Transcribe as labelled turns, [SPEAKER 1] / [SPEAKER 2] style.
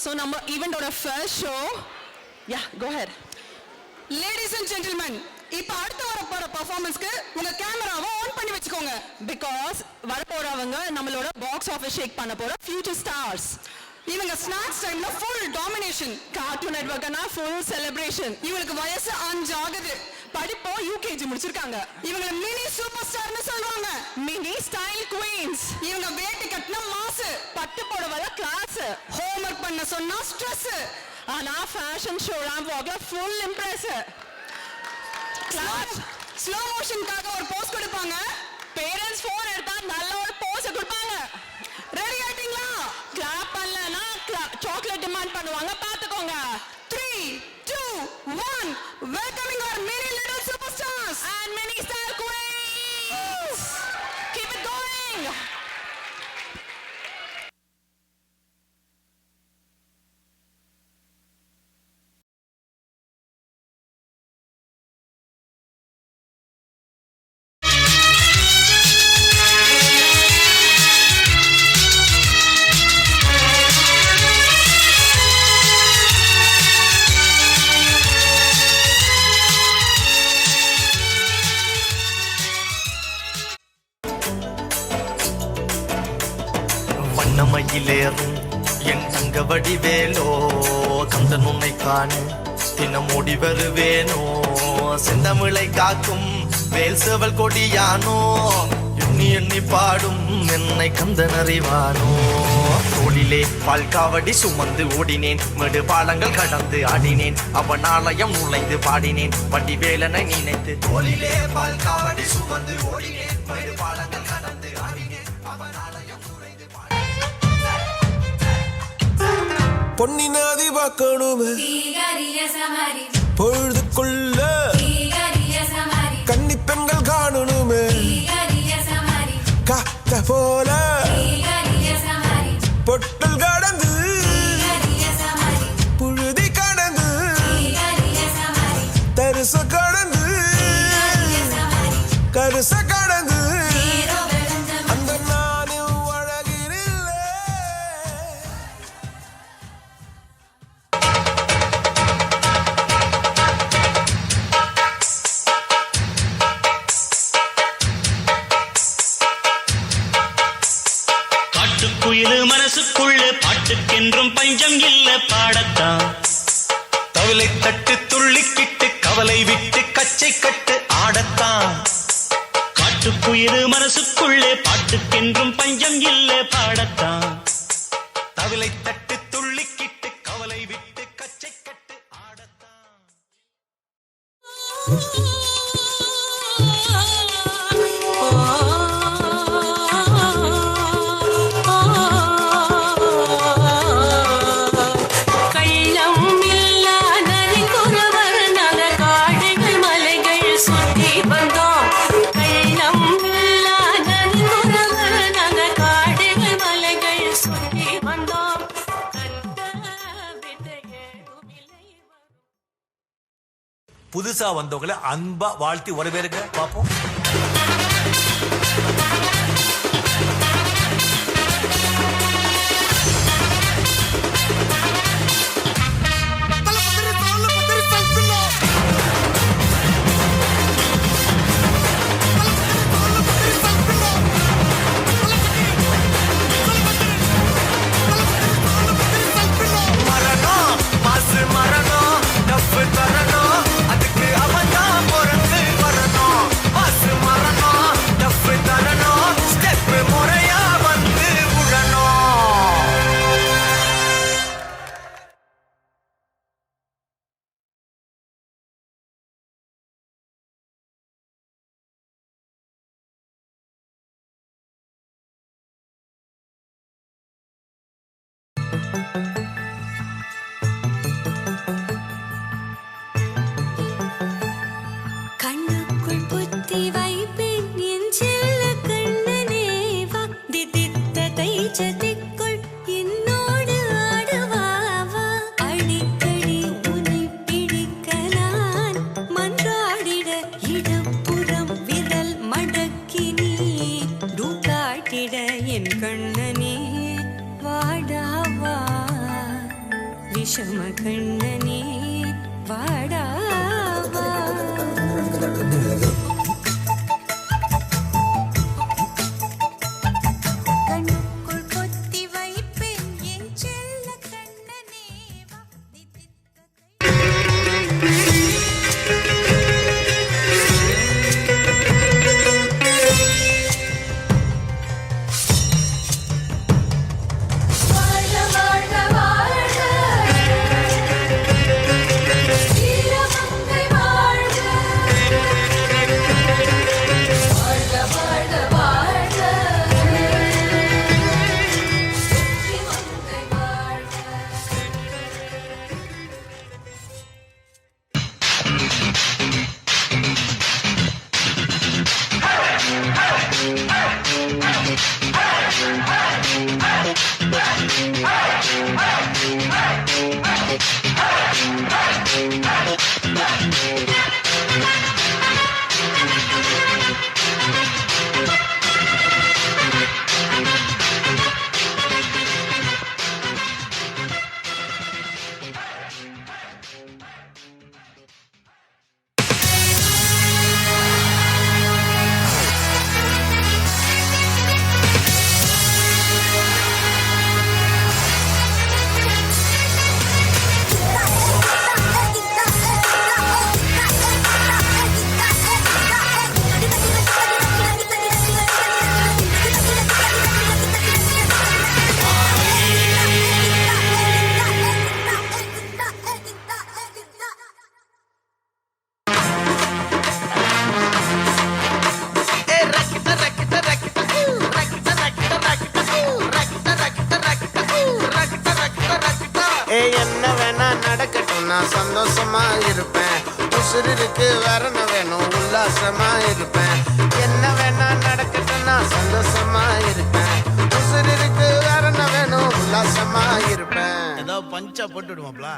[SPEAKER 1] So நம்ம ஈவெண்டோட first show go ahead.
[SPEAKER 2] Ladies and gentlemen, இப்போ அடுத்து வரப்போற பெர்ஃபார்மன்ஸ்க்கு உங்க கேமராவை ஆன் பண்ணி வச்சுக்கோங்க.
[SPEAKER 1] பிகாஸ் வரப்போறவங்க நம்மளோட பாக்ஸ் ஆஃபீஸ் ஷேக் பண்ண போற ஃபியூச்சர் ஸ்டார்ஸ்.
[SPEAKER 2] இவங்க ஸ்நாக்ஸ் டைம்ல ஃபுல் டாமினேஷன்.
[SPEAKER 1] கார்ட்டூன் நெட்வொர்க்னா ஃபுல் செலிப்ரேஷன்.
[SPEAKER 2] இவங்களுக்கு வயசு 5 ஆகுது.
[SPEAKER 1] படிப்போ யூகேஜி முடிச்சிருக்காங்க.
[SPEAKER 2] இவங்க மினி சூப்பர் ஸ்டார்னு சொல்றாங்க.
[SPEAKER 1] Mini style queens.
[SPEAKER 2] இவங்க வேட்டி கட்டின மாசு.
[SPEAKER 1] பட்டு புடவைல கிளாஸ்.
[SPEAKER 2] ஹோம்வொர்க் பண்ண சொன்னா ஸ்ட்ரெஸ்.
[SPEAKER 1] ஆனா ஃபேஷன் ஷோ ராம்வாக்ல ஃபுல் இம்ப்ரெஸ்.
[SPEAKER 2] ஸ்லோ மோஷனுக்காக ஒரு போஸ் கொடுப்பாங்க.
[SPEAKER 1] பேரண்ட்ஸ் போன் எடுத்தா நல்ல ஒரு போஸ் கொடுப்பாங்க.
[SPEAKER 2] ரெடி ஆயிட்டீங்களா?
[SPEAKER 1] கிளாப் பண்ணலனா சாக்லேட் டிமாண்ட் பண்ணுவாங்க, பாத்துக்கோங்க.
[SPEAKER 2] 3 2 1 welcoming our many little superstars
[SPEAKER 1] and many star queens. Keep it going.
[SPEAKER 3] வண்ணமயிலேறும் என் தங்க வடிவேலோ, கந்தன் உன்னை காண தினம் ஓடி வருவேனோ, செந்தமிழை காக்கும் வேல் சேவல் கொடியானோ, எண்ணி எண்ணி பாடும் என்னை கந்தன் அறிவானோ. தோளிலே பால்காவடி சுமந்து ஓடினேன், மேடு பாலங்கள் கடந்து ஆடினேன், அவன் ஆலயம் நுழைந்து பாடினேன், வடிவேலனை நினைத்து. தோளிலே பால்காவடி சுமந்து ஓடினேன், மேடு பாலங்கள் கடந்து ஆடினேன், அவன் ஆலயம் நுழைந்து
[SPEAKER 4] பொன்னினாதி பார்க்கணுமே பொழுதுக்குள்ள கன்னி பெண்கள் காணணுமே, காத்த போல பொட்டல் கடந்து புழுதி கடந்து தரிச கடந்து கருச கடந்து அந்த நானும் அழகிரில்லை.
[SPEAKER 5] காட்டுக்குயிலு மனசுக்குள்ள பாட்டுக்கென்றும் பஞ்சம் இல்ல பாடத்தான்.
[SPEAKER 3] தவிலை தட்டு துள்ளிக்கிட்டு கவலை விட்டு கச்சை கட்டு ஆடத்தான்.
[SPEAKER 5] காட்டுக்குயிலு மனசுக்குள்ள பாட்டுக்கென்றும் பஞ்சம் இல்ல பாடத்தான்.
[SPEAKER 3] தவிலை தட்டு துள்ளிக்கிட்டு கவலை விட்டு கச்சை கட்டு ஆடத்தான்.
[SPEAKER 6] புதுசா வந்தவங்களை அன்பா வாழ்த்தி வரவேற்க பாப்போம்.
[SPEAKER 7] கண்ணுக்குள் புத்தி வைப்பேன் என் செல்ல கண்ணனேவா, திதித்த தைச்சதிக்குள் என்னோடு ஆடுவாவா. அடிக்கடி உன்னை பிடிக்க நான் மன்றாடிட, இடப்புறம் விரல் மடக்கி நீ டூக்காட்டிட, என் கண்ணனே வாடாவா. விஷம கண்ணனே வாடாவா கண்ணுக்குள் பொத்தி வைப்பேன் என் செல்ல கண்ணனே வா வாழ்க வாழ்க வாழ்க வீரமங்கை வாழ்க வாழ்க வாழ்க வாழ்க வெற்றிமங்கை வாழ்க
[SPEAKER 8] என்ன வேணா நடக்கட்டும் நான் சந்தோஷமா இருப்பேன் உசுருக்கு வரண வேணும் உல்லாசமா இருப்பேன் என்ன வேணா நடக்கட்டும் நான் சந்தோஷமா இருப்பேன் உசுருக்கு வரண வேணும் உல்லாசமா இருப்பேன்
[SPEAKER 3] ஏதாவது பஞ்சா போட்டு விடுவாப்ல.